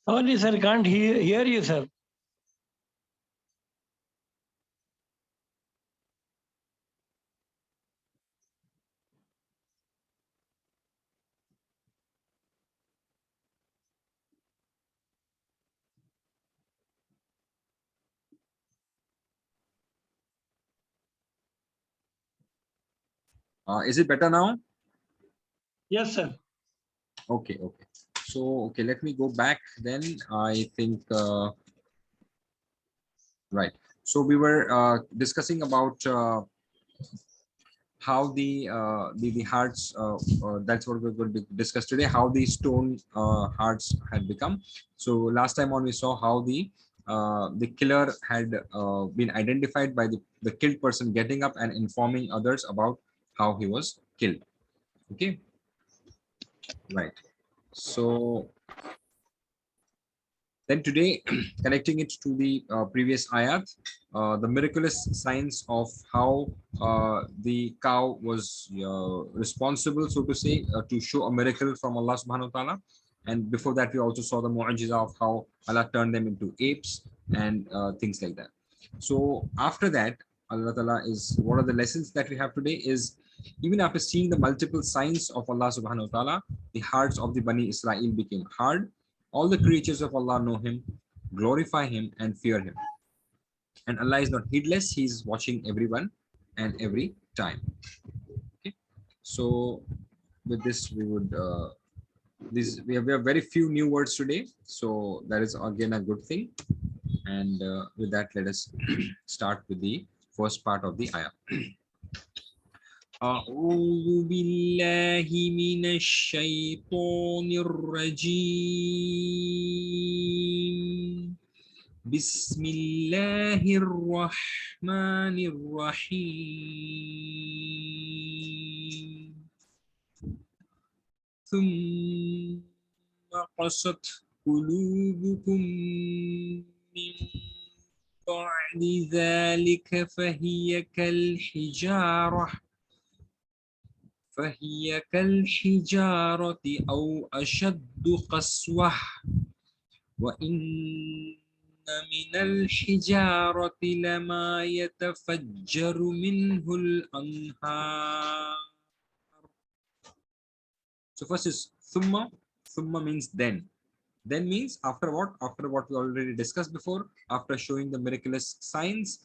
Sorry, sir, can't hear you, sir. Is it better now? Yes, sir. Okay, okay. So, okay, let me go back then. I think, right. So we were discussing about how the hearts, that's what we're going to discuss today, how the stone hearts had become. So last time on we saw how the killer had been identified by the killed person getting up and informing others about how he was killed. Okay, right. So then today, connecting it to the previous ayat, the miraculous signs of how the cow was responsible, so to say, to show a miracle from Allah subhanahu wa ta'ala. And before that, we also saw the mu'jiza of how Allah turned them into apes and things like that. So after that, Allah ta'ala is, what are the lessons that we have today is, even after seeing the multiple signs of Allah subhanahu wa ta'ala, the hearts of the Bani Israel became hard. All the creatures of Allah know Him, glorify Him, and fear Him. And Allah is not heedless, He is watching everyone and every time. Okay. So, with this, we would, we have very few new words today. So, that is again a good thing. And with that, let us start with the first part of the ayah. أعوذ بالله من الشيطان الرجيم بسم الله الرحمن الرحيم ثم قست قلوبكم من بعد ذلك فهي كالحجارة فهي كالحجارة أو أشد قسوة وإن من الحجارة لما يتفجر منه الأنهار. So first is thumma. Thumma means then. Then means after what? After what we already discussed before. After showing the miraculous signs,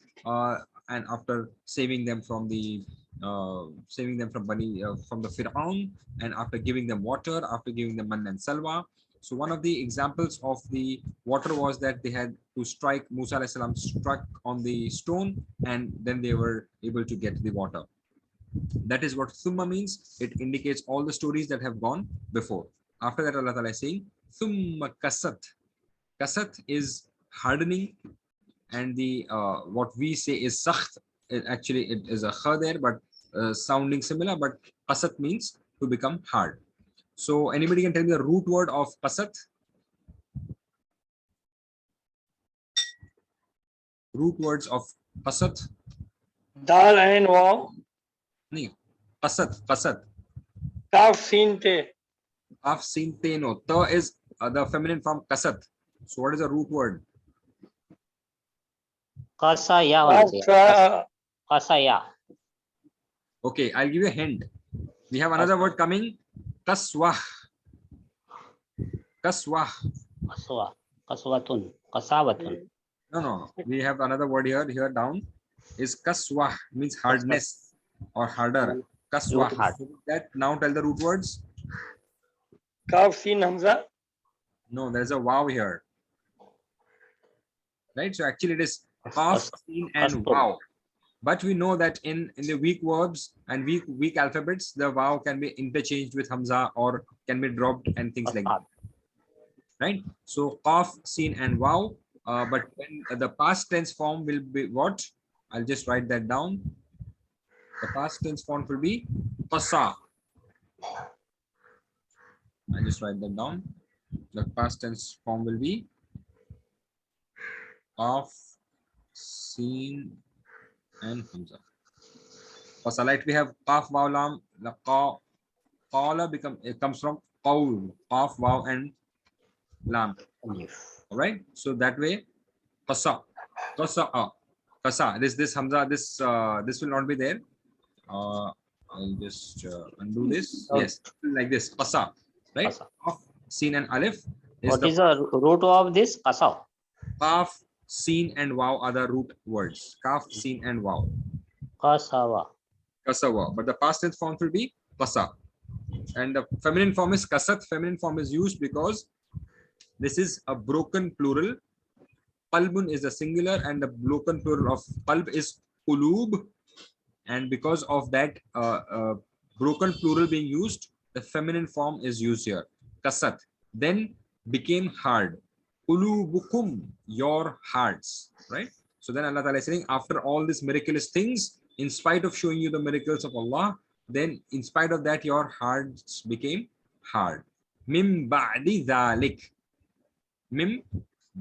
and after saving them from the from the Fir'aun, and after giving them water, after giving them man and salwa. So one of the examples of the water was that they had to strike, Musa alayhi salam struck on the stone, and then they were able to get the water. That is what thumma means. It indicates all the stories that have gone before. After that, Allah Ta'ala is saying, thumma kasat. Kasat is hardening, and the what we say is sakht. Actually, it is a kha there, but sounding similar, but kasat means to become hard. So anybody can tell me the root word of kasat? Root words of kasat? Dal and Waw. Kasat, kasat. Kaf Sin Te. Kaf sin te no. Ta is the feminine form kasat. So what is the root word? Kasaya होना चाहिए Kaf kasaya Okay, I'll give you a hint. We have another word coming. Kaswah. Kaswah. kaswa kaswatun kasawatun No. We have another word here. Here down is kaswah, means hardness or harder. Kaswah. Root hard. That now tell the root words. Kaf Sin Hamza. No, there's a wow here. Right? So actually it is kaf, sin, and Kastur. wow. But we know that in the weak verbs and weak alphabets, the wow can be interchanged with hamza or can be dropped and things like that. Right? So kaf, sin, and wow. But when the past tense form will be what? I'll just write that down. The past tense form will be qasa. I just write that down. The past tense form will be kaf, sin, and hamza. Qasa, like we have kaf, waw, lam. The qala it comes from qawl, kaf, waw, and lam. All right. So that way, qasa, qasa. This hamza. This will not be there. I'll just undo this. Okay. Yes, like this. Qasa, right? Qasa. Qaf, sin, and alif. What is the root of this kasaw? Kaf, sin, and waw are the root words. Kaf, sin, and waw. Kasawa Kasawa. But the past tense form will be kasa. And the feminine form is kasat. Feminine form is used because this is a broken plural. Qalbun is a singular, and the broken plural of qalb is qulub. And because of that broken plural being used, the feminine form is used here. Kasat. Then became hard. Qulubukum, your hearts. Right? So then Allah Ta'ala is saying, after all these miraculous things, in spite of showing you the miracles of Allah, then in spite of that, your hearts became hard. Mim ba'di dhalik. Mim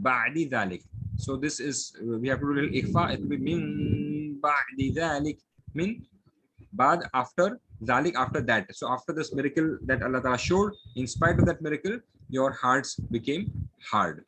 ba'di dhalik. So this is, we have to do a little ikhfa. It will be min ba'di dhalik. Min ba'd, after dhalik, after that. So after this miracle that Allah Ta'ala showed, in spite of that miracle, your hearts became hard.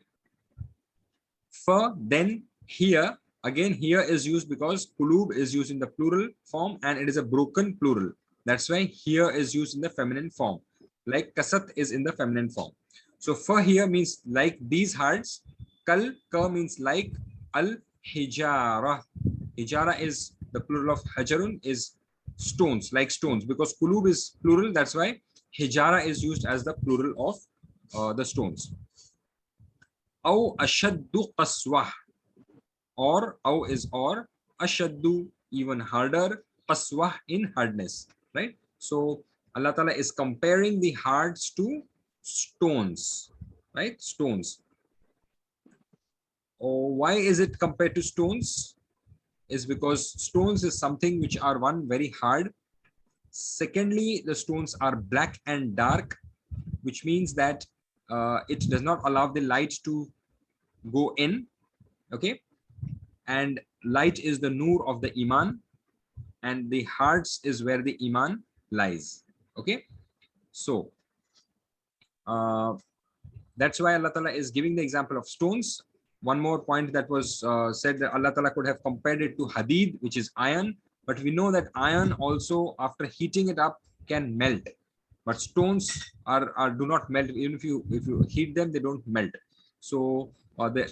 For then here, again, here is used because qulub is used in the plural form and it is a broken plural. That's why here is used in the feminine form. Like kasat is in the feminine form. So for here means like these hearts. Kal, ka means like. Al hijara. Hijara is the plural of hajarun, is stones, like stones. Because qulub is plural, that's why hijara is used as the plural of the stones. Aw ashaddu qaswah. Or aw is or, ashaddu even harder, qaswah in hardness. Right? So Allah Ta'ala is comparing the hearts to stones. Right? Stones. Oh, why is it compared to stones? Is because stones is something which are one, very hard. Secondly, the stones are black and dark, which means that it does not allow the light to go in. Okay. And light is the nur of the iman, and the hearts is where the iman lies. Okay, so that's why Allah Ta'ala is giving the example of stones. One more point that was said, that Allah Ta'ala could have compared it to hadid, which is iron, but we know that iron also, after heating it up, can melt. But stones are do not melt. Even if you heat them, they don't melt. So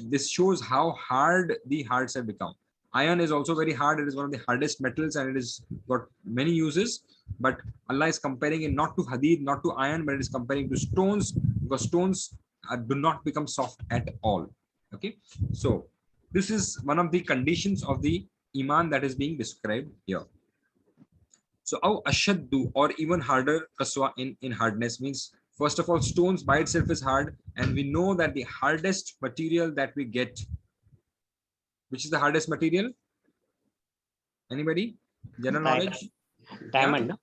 this shows how hard the hearts have become. Iron is also very hard. It is one of the hardest metals, and it has got many uses. But Allah is comparing it not to hadid, not to iron, but it is comparing to stones, because stones do not become soft at all. Okay, so this is one of the conditions of the iman that is being described here. So aw ashaddu, or even harder, qaswa in hardness, means first of all, stones by itself is hard, and we know that the hardest material that we get, which is the hardest material? Anybody? General Diamond. knowledge? Diamond. no?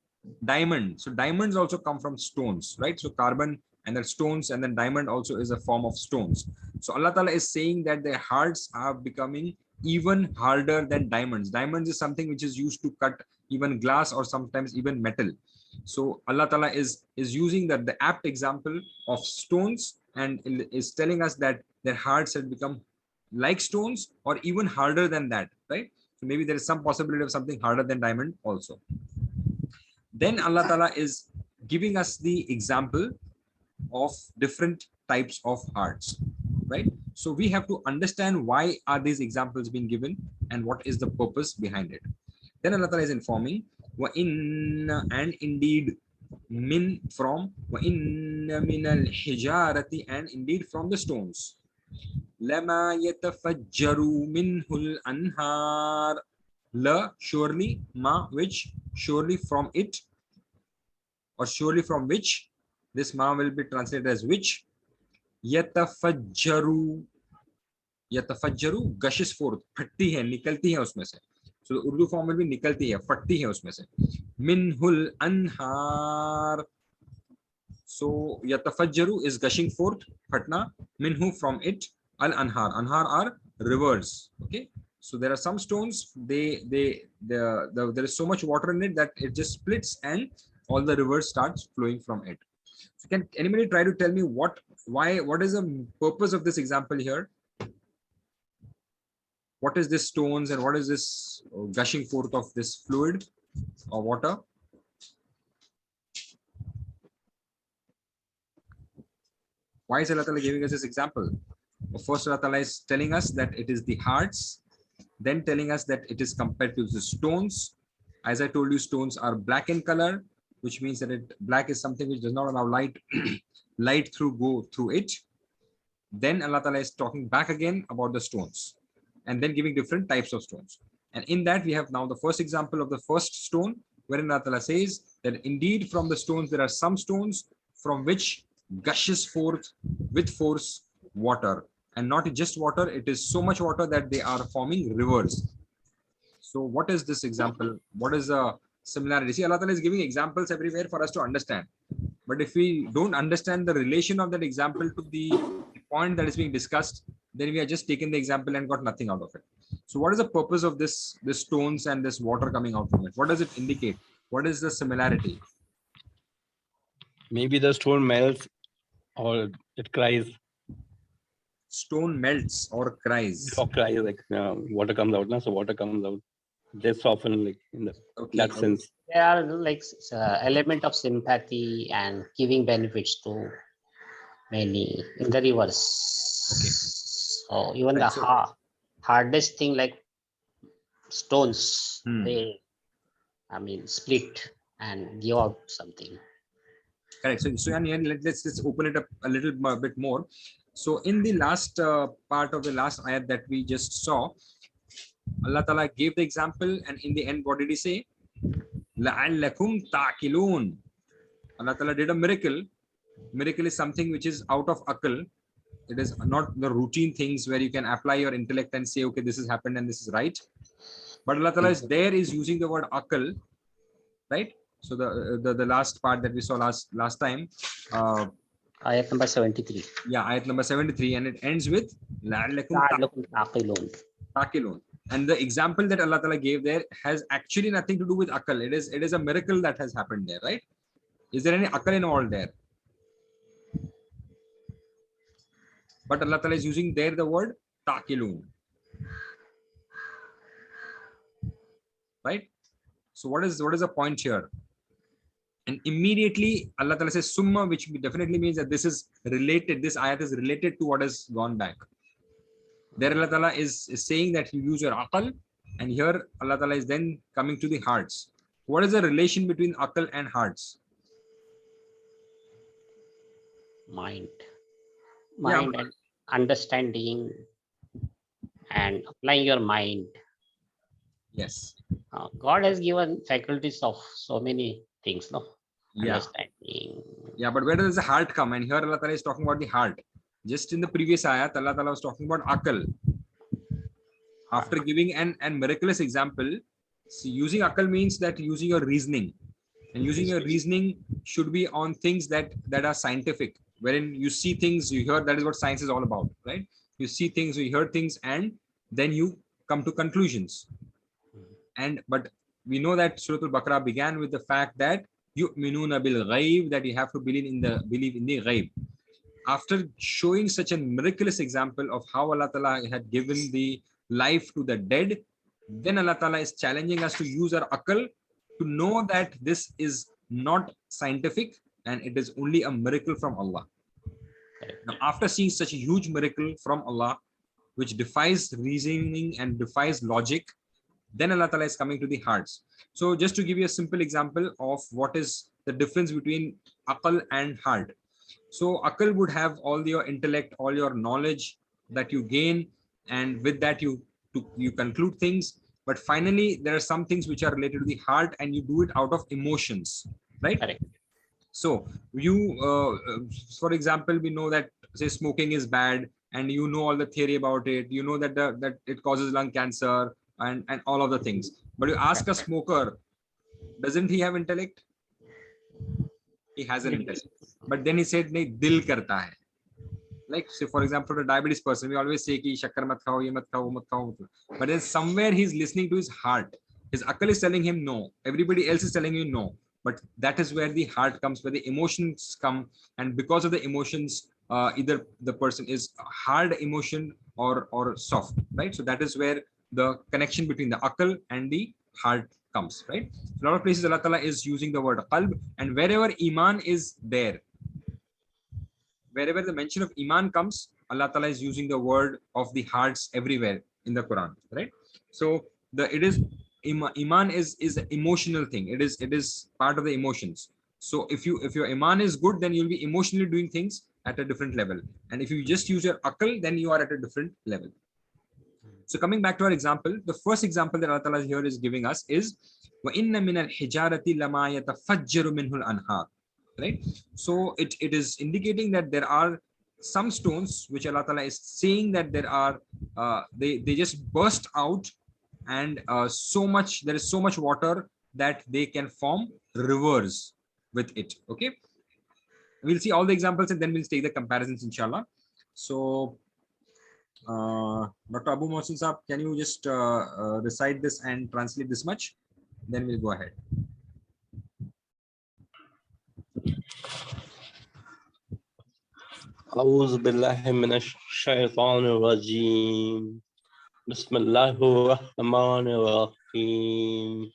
Diamond. So diamonds also come from stones, right? So carbon and then stones, and then diamond also is a form of stones. So Allah Ta'ala is saying that their hearts are becoming even harder than diamonds. Diamonds is something which is used to cut even glass or sometimes even metal. So Allah Ta'ala is using the apt example of stones, and is telling us that their hearts have become like stones or even harder than that, right? So maybe there is some possibility of something harder than diamond also. Then Allah Ta'ala is giving us the example of different types of hearts, right? So we have to understand why are these examples being given and what is the purpose behind it. Then Allah Ta'ala is informing, wa inna, and indeed, min, from, wa inna min al hijarati, and indeed from the stones, lama yatafajjaru minhul anhar, la, surely, ma, which, surely from it, or surely from which, this ma will be translated as which, yatafajjaru, yatafajjaru, gushes forth, फटती है, निकलती है उसमें से. So the Urdu form will be निकलती है, फटती है उसमें से. Minhul anhar. So yatafajjaru is gushing forth, fatna, minhu, from it, al anhar. Anhar are rivers. Okay, so there are some stones, there is so much water in it that it just splits and all the rivers starts flowing from it. So can anybody try to tell me what is the purpose of this example here? What is this stones and what is this gushing forth of this fluid or water? Why is Allah Ta'ala giving us this example? First, Allah Ta'ala is telling us that it is the hearts, then telling us that it is compared to the stones. As I told you, stones are black in color, which means that black is something which does not allow light go through it. Then Allah Ta'ala is talking back again about the stones, and then giving different types of stones. And in that we have now the first example of the first stone, wherein Allah Ta'ala says that indeed from the stones there are some stones from which gushes forth with force water, and not just water, it is so much water that they are forming rivers. So what is this example? What is the similarity? See, Allah Ta'ala is giving examples everywhere for us to understand. But if we don't understand the relation of that example to the point that is being discussed, then we are just taking the example and got nothing out of it. So what is the purpose of this stones and this water coming out from it? What does it indicate? What is the similarity? Maybe the stone melts or it cries. Stone melts or cries. Or cries, like water comes out. So water comes out. Just often, like in that sense. There are like element of sympathy and giving benefits to many in the rivers. So even Right, the hardest thing like stones, they, split and give out something. Correct. So let's just open it up a little bit more. So in the last part of the last ayat that we just saw, Allah Ta'ala gave the example, and in the end, what did he say? لَعَلَّكُمْ تَعْقِلُونَ. Allah Ta'ala did a miracle. Miracle is something which is out of akal. It is not the routine things where you can apply your intellect and say, okay, this has happened and this is right. But Allah Ta'ala is using the word akal, right? So the last part that we saw last time, Ayat number 73. Yeah, ayat number 73, and it ends with لَعَلَّكُمْ تَعْقِلُونَ. And the example that Allah Ta'ala gave there has actually nothing to do with akal. It is a miracle that has happened there, right? Is there any aql involved there? But Allah Ta'ala is using there the word taqilun. Right? So what is the point here? And immediately Allah Ta'ala says summa, which definitely means that this is related, this ayat is related to what has gone back. There Allah Ta'ala is saying that you use your aql, and here Allah Ta'ala is then coming to the hearts. What is the relation between aql and hearts? Mind. Yeah. Mind and understanding and applying your mind. Yes. God has given faculties of so many things, no? Yeah. Understanding. Yeah, but where does the heart come? And here Allah Ta'ala is talking about the heart. Just in the previous ayat, Allah Ta'ala was talking about aql. After giving an miraculous example, see, using aql means that using your reasoning. And using your reasoning should be on things that are scientific, wherein you see things, you hear, that is what science is all about, right? You see things, you hear things, and then you come to conclusions. But we know that Surah Al-Baqarah began with the fact that yu'minuna bil ghaib, that you have to believe in the ghaib. After showing such a miraculous example of how Allah Ta'ala had given the life to the dead, then Allah Ta'ala is challenging us to use our aql to know that this is not scientific and it is only a miracle from Allah. Now, after seeing such a huge miracle from Allah, which defies reasoning and defies logic, then Allah Ta'ala is coming to the hearts. So just to give you a simple example of what is the difference between aql and heart. So aql would have all your intellect, all your knowledge that you gain, and with that you conclude things. But finally, there are some things which are related to the heart, and you do it out of emotions, right? Correct. So you, for example, we know that say smoking is bad, and you know all the theory about it. You know that that it causes lung cancer and all of the things. But you ask a smoker, doesn't he have intellect? He has an intellect. But then he said, "Nahi, dil karta hai." Like, say, for example, a diabetes person, we always say ki shakkar mat khao, ye mat khao, wo mat khao. But then somewhere he's listening to his heart. His aql is telling him no. Everybody else is telling you no. But that is where the heart comes, where the emotions come. And because of the emotions, either the person is hard emotion or soft, right? So that is where the connection between the aql and the heart comes, right? A lot of places Allah Ta'ala is using the word qalb, and wherever iman is there, wherever the mention of iman comes, Allah Ta'ala is using the word of the hearts everywhere in the Quran, right? So iman is an emotional thing. It is part of the emotions. So if your iman is good, then you'll be emotionally doing things at a different level. And if you just use your aql, then you are at a different level. So coming back to our example, the first example that Allah Ta'ala here is giving us is وَإِنَّ مِنَ الْحِجَارَةِ لَمَا يَتَفَجَّرُ مِنْهُ الْأَنْهَارُ. Right? So it is indicating that there are some stones which Allah Ta'ala is saying that there are they just burst out, and there is so much water that they can form rivers with it. Okay, we'll see all the examples and then we'll take the comparisons, inshallah. So Dr. Abu Mohsin Saab, can you just recite this and translate this much? Then we'll go ahead. أعوذ بالله من الشيطان الرجيم بسم الله الرحمن الرحيم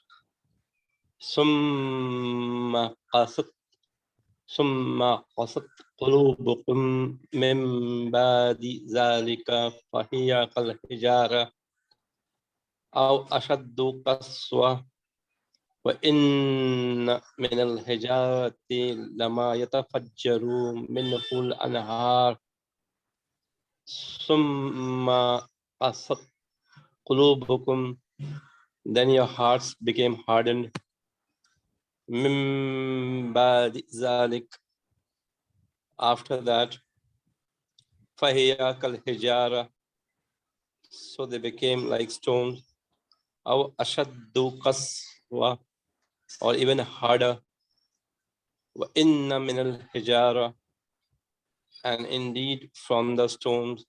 ثم قست قلوبكم من بعد ذلك فهي كالحجارة أو أشد قسوة وإن من الحجارة لما يتفجر منه الأنهار ثم قست قلوبكم, then your hearts became hardened. من بعد ذلك, after that, فهي كالحجارة, so they became like stones. أو أشد قسوة, or even harder. وَإِنَّ مِنَ الْحِجَارَةِ, and indeed from the stones,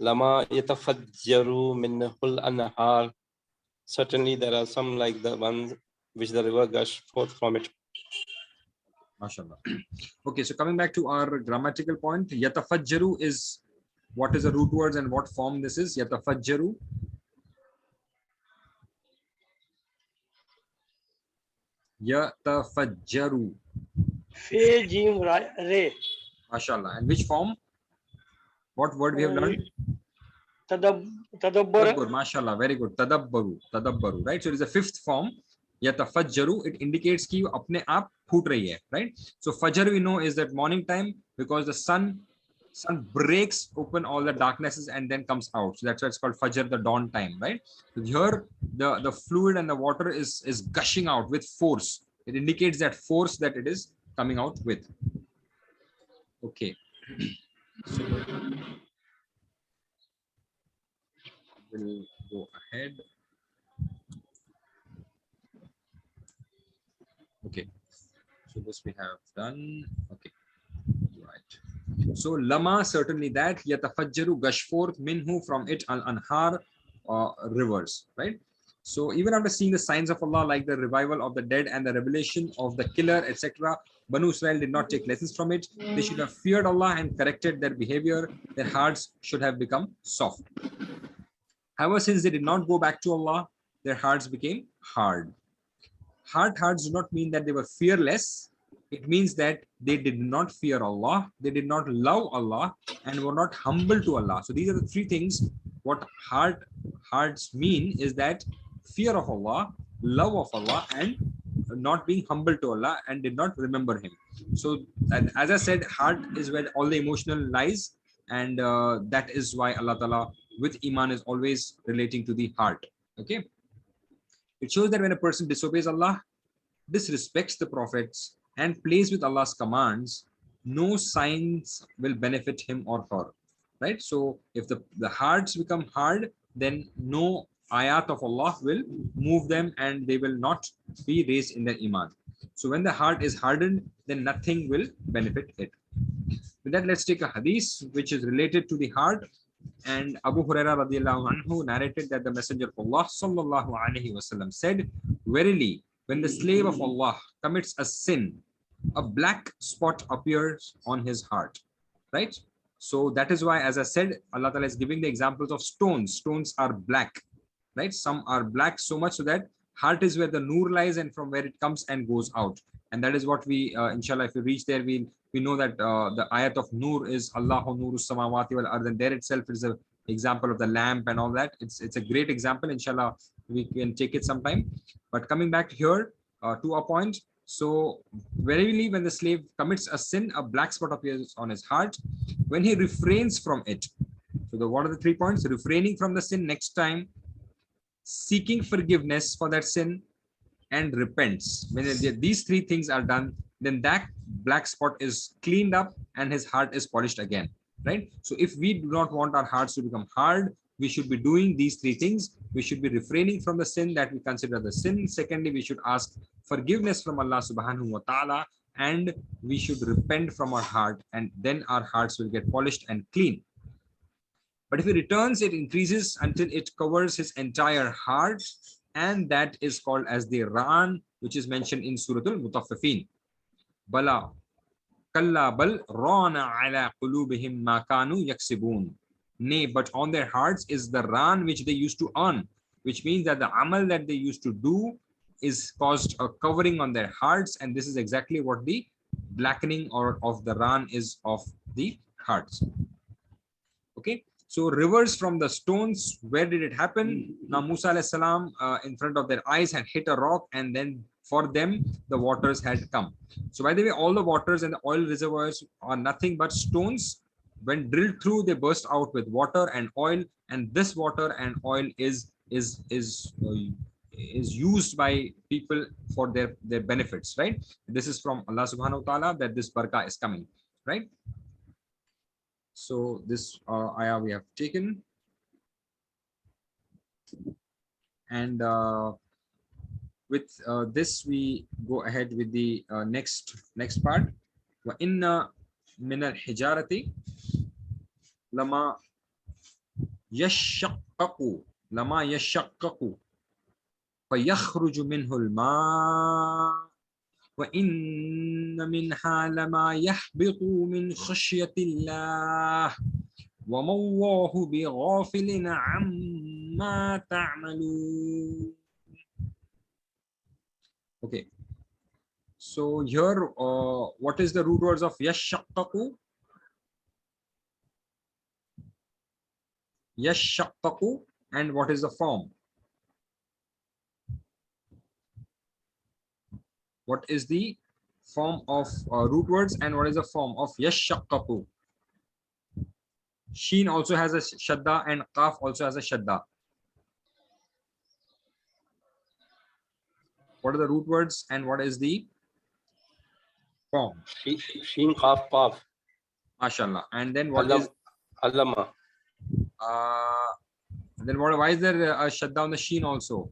لَمَا يَتَفَجَّرُ مِنْهُ الْأَنْهَارُ, certainly there are some like the ones which the river gush forth from it. MashaAllah. Okay, so coming back to our grammatical point, yatafajjaru is what is the root words and what form this is? Yatafajjaru. Yatafajjaru. Fe Jim Re. MashaAllah. And which form? What word we have learned? Tadabbar. Tadabbur. MashaAllah. Very good. Tadabbaru. Tadabbaru. Right? So it is a fifth form. Yatafajjaru. It indicates कि अपने आप फूट रही है. Right? So fajr we know is that morning time because the sun breaks open all the darknesses and then comes out. So that's why it's called fajr, the dawn time. Right? So here the fluid and the water is gushing out with force. It indicates that force that it is coming out with. Okay. So we'll go ahead. Okay. So this we have done. Okay. Right. So lama, certainly that. Yatafajjaru, gush forth, minhu, from it, al-anhar, rivers. Right. So even after seeing the signs of Allah like the revival of the dead and the revelation of the killer, etc., Banu Israel did not take lessons from it. They should have feared Allah and corrected their behavior. Their hearts should have become soft. However, since they did not go back to Allah, their hearts became hard. Hard hearts do not mean that they were fearless. It means that they did not fear Allah, they did not love Allah, and were not humble to Allah. So these are the three things. What hearts mean is that fear of Allah, love of Allah, and not being humble to Allah and did not remember Him. So, and as I said, heart is where all the emotional lies, and that is why Allah Ta'ala with Iman is always relating to the heart. Okay. It shows that when a person disobeys Allah, disrespects the prophets, and plays with Allah's commands, no signs will benefit him or her. Right? So if the hearts become hard, then no ayat of Allah will move them and they will not be raised in their Iman. So when the heart is hardened, then nothing will benefit it. With that, let's take a hadith which is related to the heart. And Abu Hurairah radiallahu anhu narrated that the Messenger of Allah sallallahu alaihi wasallam said, "Verily, when the slave of Allah commits a sin, a black spot appears on his heart." Right? So that is why, as I said, Allah Ta'ala is giving the examples of stones. Stones are black. Right? Some are black so much so that heart is where the nur lies and from where it comes and goes out. And that is what we, inshallah, if we reach there, we know that the ayat of nur is Allahu nuru samawati wal ard, and there itself is an example of the lamp and all that. It's a great example. Inshallah, we can take it sometime. But coming back here to our point, so verily when the slave commits a sin, a black spot appears on his heart. When he refrains from it, so what are the 3 points? Refraining from the sin next time, seeking forgiveness for that sin, and repents. When these 3 things are done, then that black spot is cleaned up and his heart is polished again. Right? So if we do not want our hearts to become hard, we should be doing these 3 things. We should be refraining from the sin that we consider the sin. Secondly, we should ask forgiveness from Allah subhanahu wa ta'ala, and we should repent from our heart, and then our hearts will get polished and clean. But if he returns, it increases until it covers his entire heart, and that is called as the Ran, which is mentioned in Surah Al-Mutaffifin. Bala kalla bal rana ala qulubihim ma kanu yaksibun. Nay, but on their hearts is the Ran which they used to earn, which means that the amal that they used to do is caused a covering on their hearts, and this is exactly what the blackening or of the Ran is of the hearts. Okay. So rivers from the stones, where did it happen? Now Musa alayhi salam in front of their eyes had hit a rock, and then for them the waters had come. So by the way, all the waters and the oil reservoirs are nothing but stones. When drilled through, they burst out with water and oil, and this water and oil is used by people for their benefits. Right? This is from Allah subhanahu wa ta'ala that this barakah is coming. Right? So this ayah we have taken, and with this we go ahead with the next part. Wa inna min al-hijarati lama yashaqqaqu fa yakhruju minhu al-ma'. وَإِنَّ مِنْهَا لَمَا يَهْبِطُ مِنْ خَشْيَةِ اللَّهِ وَمَا اللَّهُ بِغَافِلٍ عَمَّا تَعْمَلُونَ. Okay. So here, what is the root words of yashaqqaqu? Yashaqqaqu, and what is the form? What is the form of root words, and what is the form of yashaqqaqu? Sheen also has a shadda and qaf also has a shadda. What are the root words and what is the form? Sheen, Qaf, Qaf. MashaAllah. And then what is Allama. then what? Why is there a shadda on the sheen also?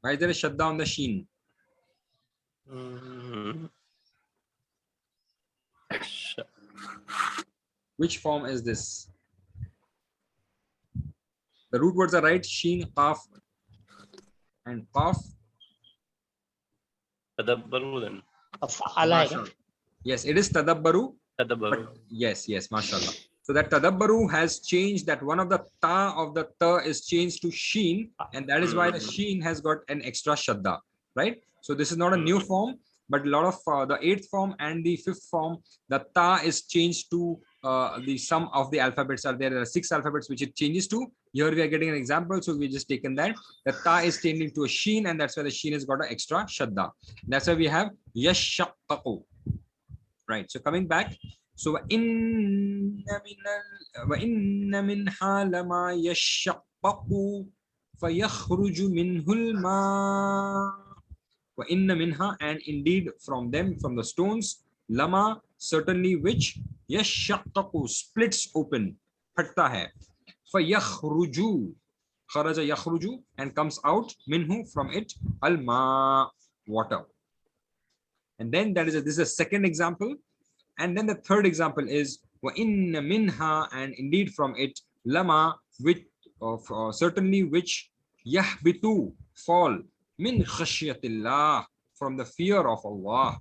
Why is there a shadda on the sheen? Which form is this? The root words are right. Sheen, qaf, and qaf. Tadabbaru then. MashaAllah. Yes, it is tadabbaru. Tadabbaru. But yes, mashallah. So that tadabbaru has changed, that one of the ta of the ta is changed to sheen, and that is why the sheen has got an extra shadda, right? So this is not a new form, but a lot of the 8th form and the 5th form, the ta is changed to the sum of the alphabets are there. There are 6 alphabets which it changes to. Here we are getting an example, so we just taken that. The ta is changing to a sheen, and that's why the sheen has got an extra shadda. That's why we have yashaqqaqu. Right. So coming back, so وَإِنَّ مِنْهَا لَمَا يَشَّقَّقُ فَيَخْرُجُ مِنْهُ الْمَاءُ وَإِنَّ مِنْهَا, and indeed from them, from the stones, lama, certainly which, yashaqqaqu, splits open, phatta hai, فَيَخْرُجُ, kharaja yakhruju, and comes out, minhu, from it, al-ma, water. And then this is a second example. And then the third example is وَإِنَّ مِنْهَا, and indeed from it, lama, which certainly which, yahbitu, fall, min khashyatillah, from the fear of Allah.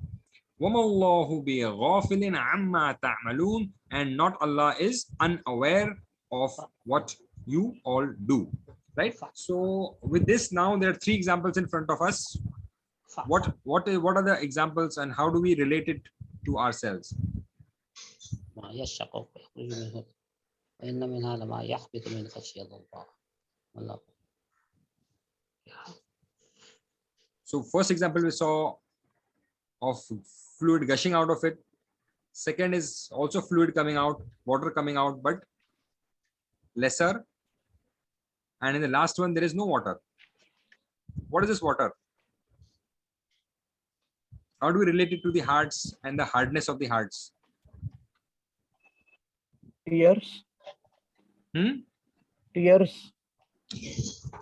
وَمَا اللَّهُ بِغَافِلٍ عَمَّا تَعْمَلُونَ, and not Allah is unaware of what you all do. Right? So with this, now there are 3 examples in front of us. What are the examples and how do we relate it to ourselves? So first example we saw of fluid gushing out of it. Second is also fluid coming out, water coming out, but lesser. And in the last one, there is no water. What is this water? How do we relate it to the hearts and the hardness of the hearts? Tears. Tears.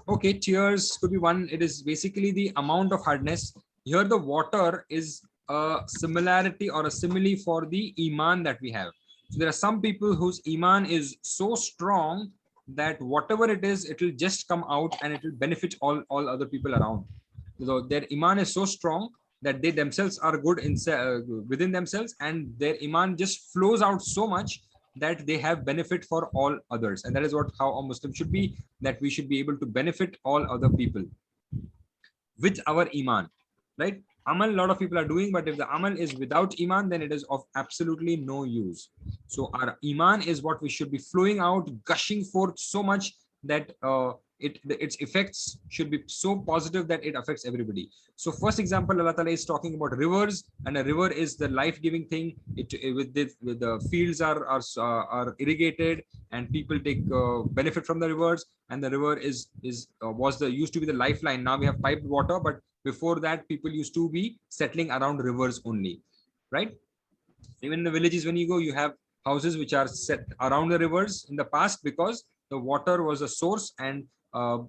Okay, tears could be one. It is basically the amount of hardness. Here the water is a similarity or a simile for the iman that we have. So there are some people whose iman is so strong that whatever it is, it will just come out and it will benefit all other people around. So their iman is so strong that they themselves are good within themselves, and their iman just flows out so much that they have benefit for all others. And that is how a Muslim should be, that we should be able to benefit all other people with our iman, right? Amal, a lot of people are doing, but if the amal is without iman, then it is of absolutely no use. So our iman is what we should be flowing out, gushing forth so much that its effects should be so positive that it affects everybody. So first example, Allah Ta'ala is talking about rivers, and a river is the life-giving thing. With the fields are irrigated, and people take benefit from the rivers, and the river used to be the lifeline. Now we have piped water, but before that, people used to be settling around rivers only, right? Even in the villages, when you go, you have houses which are set around the rivers in the past, because the water was a source, and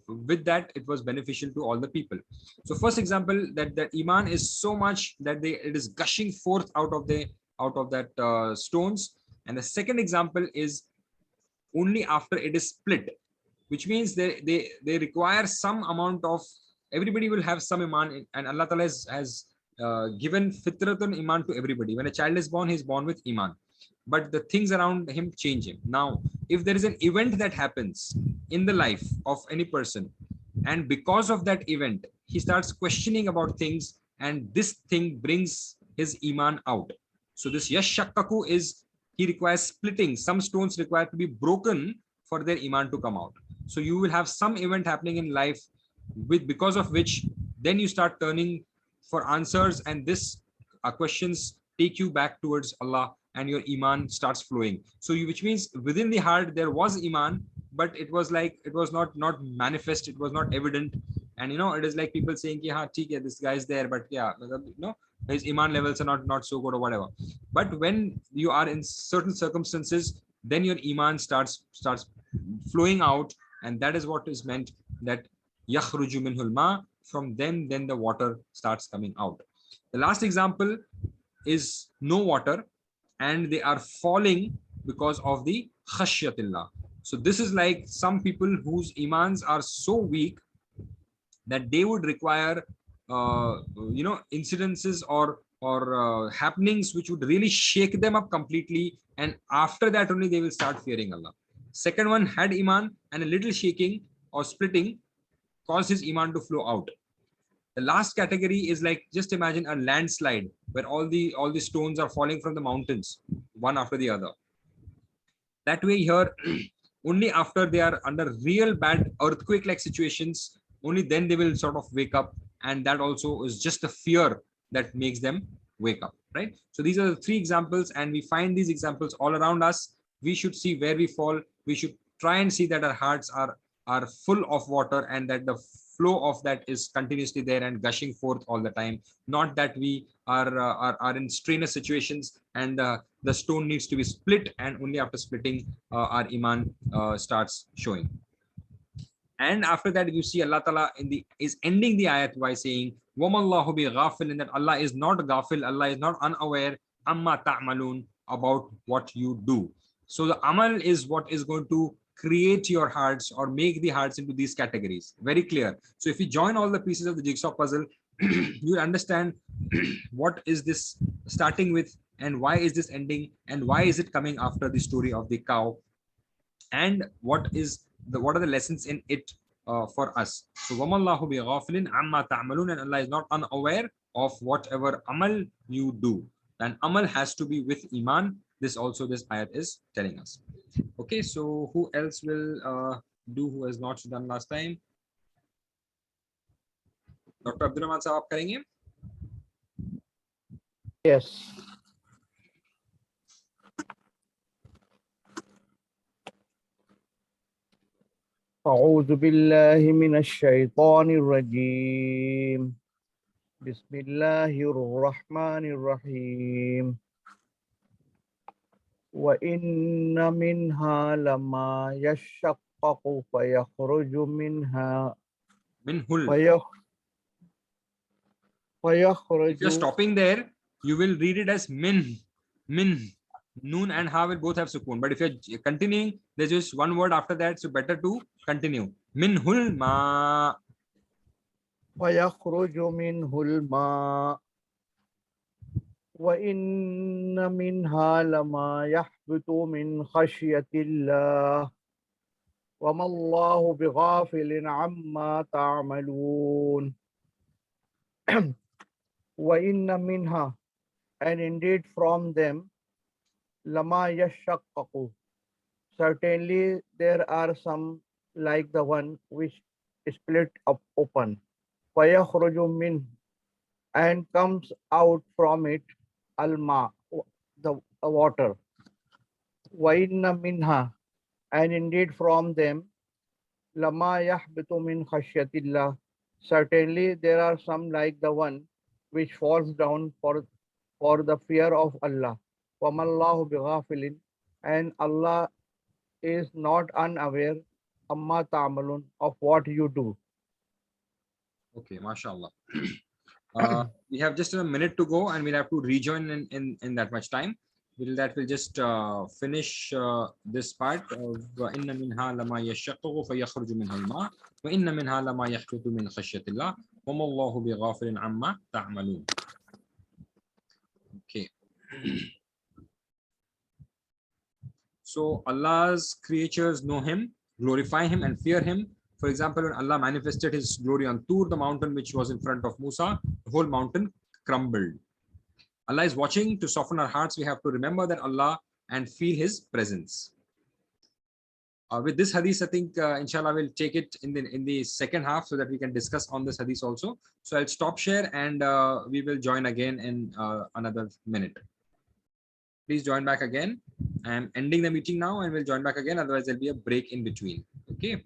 with that it was beneficial to all the people. So first example, that iman is so much that it is gushing forth out of that stones. And the second example is only after it is split, which means they require some amount of everybody will have some iman, and Allah Ta'ala has given fitratun iman to everybody. When a child is born, he's born with iman, but the things around him change him. Now, if there is an event that happens in the life of any person, and because of that event, he starts questioning about things, and this thing brings his iman out. So this yashakkaku is, he requires splitting. Some stones require to be broken for their iman to come out. So you will have some event happening in life with, because of which then you start turning for answers, and this questions take you back towards Allah, and your iman starts flowing. So you, which means within the heart there was iman, but it was like, it was not manifest, it was not evident. And it is like people saying ki, ha, theek hai, this guy is there, but yeah, his iman levels are not so good or whatever. But when you are in certain circumstances, then your iman starts flowing out, and that is what is meant, that yakhruju minhul ma, from them then the water starts coming out. The last example is no water, and they are falling because of the khashyatillah. So this is like some people whose imans are so weak that they would require incidences or happenings which would really shake them up completely, and after that only they will start fearing Allah. Second one had iman, and a little shaking or splitting caused his iman to flow out. The last category is like, just imagine a landslide where all the stones are falling from the mountains one after the other. That way here, only after they are under real bad earthquake like situations, only then they will sort of wake up, and that also is just the fear that makes them wake up, right? So these are the three examples, and we find these examples all around us. We should see where we fall. We should try and see that our hearts are full of water, and that the flow of that is continuously there and gushing forth all the time. Not that we are in strenuous situations and the stone needs to be split, and only after splitting our iman starts showing. And after that, you see Allah Ta'ala is ending the ayat by saying, وَمَا اللَّهُ بِغَافِلٍ, that Allah is not ghafil, Allah is not unaware, amma ta'malun, about what you do. So the amal is what is going to create your hearts or make the hearts into these categories. Very clear. So if you join all the pieces of the jigsaw puzzle, you understand what is this starting with, and why is this ending, and why is it coming after the story of the cow, and what are the lessons in it for us. So وَمَا اللَّهُ بِغَافِلٍ عَمَّا تَعْمَلُونَ, and Allah is not unaware of whatever amal you do. And amal has to be with iman. This ayat is telling us. Okay, so who else will do, who has not done last time? Dr. Abdul Rahman Sahab, aap karenge? Yes. أعوذ بالله من الشيطان الرجيم. بسم الله الرحمن الرحيم. وإن منها لما يشقق فيخرج منها If you're stopping there, you will read it as min. Noon and ha will both have sukoon. But if you're continuing, there's just one word after that, so better to continue. Minhul ma. فيخرج منه الماء وإن منها لما يحبط من خشية الله وما الله بغافل عما تعملون. وإن منها, and indeed from them, lama yashaqqaqu, certainly there are some like the one which split up open. Fayakhruju min, and comes out from it alma, the water. Wa inna minha, and indeed from them, lama yahbitu min khashyatillah, certainly there are some like the one which falls down for the fear of Allah. وَمَا اللَّهُ بِغَافِلٍ, and Allah is not unaware amma ta'malun, of what you do. Okay, mashallah. We have just a minute to go, and we'll have to rejoin in that much time. That will just finish this part of إن منها لما يشقق فيخرج منها الماء وإن منها لما يحبط من خشية الله وما الله بغافل عما تعملون. Okay. So Allah's creatures know Him, glorify Him, and fear Him. For example, when Allah manifested His glory on Tur, the mountain which was in front of Musa, the whole mountain crumbled. Allah is watching. To soften our hearts, we have to remember that Allah and feel His presence. With this hadith, I think inshallah we'll take it in the second half so that we can discuss on this hadith also. So I'll stop share and we will join again in another minute. Please join back again. I'm ending the meeting now and we'll join back again. Otherwise, there'll be a break in between. Okay.